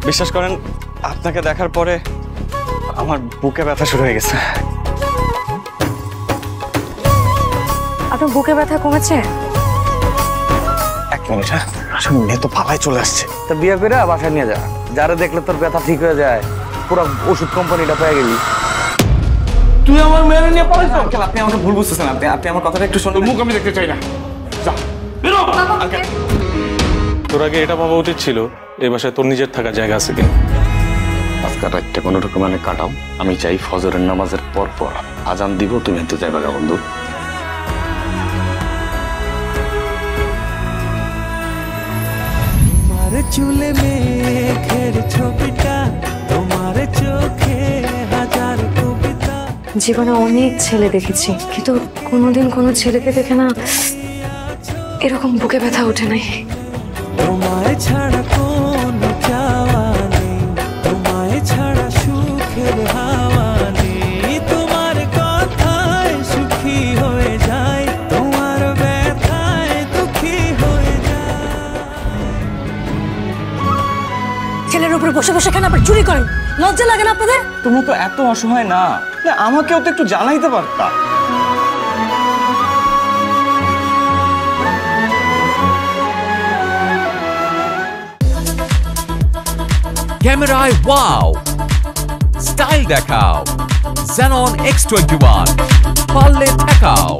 বিশ্বাস করেন আপনাকে দেখার পরে আমার বুকে ব্যথা শুরু হয়ে গেছে। আপনার বুকে ব্যথা কমেছে? এক মিনিট, হ্যাঁ আসলে মেয়ে তো পালায় চলে আসছে। তা বিয়ে করে বাসায় নিয়ে যা, যারা দেখলে তোর ব্যথা ঠিক হয়ে যায়। পুরো ওষুধ কোম্পানিটা পেয়ে গেলি। তুই আমার মেয়ে নিয়ে পালাইছো? আঙ্কেল আপনি আমাকে ভুল বুঝতেছেন। আপনি আমার কথাটা একটু শুনুন। মুখ আমি দেখতে চাই না, যা বেরো। তোর আগে এটা ভাবা উচিত ছিল এই বাসায় তোর নিজের থাকার জায়গা আছে কিনা। আজকাল রাতটা কোনো রকমে কাটাও। আমি চাই ফজরের নামাজের পর পর আজান দিব, তুমি তো যাইবা গা বন্ধু। তোমার চুলে মেঘের ছবিটা, তোমার চোখে হাজার কবিতা। জীবনে অনেক ছেলে দেখেছি, কিন্তু কোনোদিন কোনো ছেলেকে দেখে না এরকম বুকে ব্যথা ওঠে নাই। তোমায় ছাড়া কোনো চাওয়া নেই, তোমায় ছাড়া সুখের হাওয়া নেই। তোমার কথায় সুখী হয়ে যায়, তোমার ব্যথায় দুঃখী হয়ে যায়। ছেলের উপরে বসে বসে কেন আবার চুরি করেন? লজ্জা লাগে না আপনাদের? তোমরা তো এত অসহায় না, আমাকেও তো একটু জানাইতে পারতা। ক্যামেরায় ওয়াও, স্টাইল দেখাও, Xenon X21 পারলে ঠেকাও।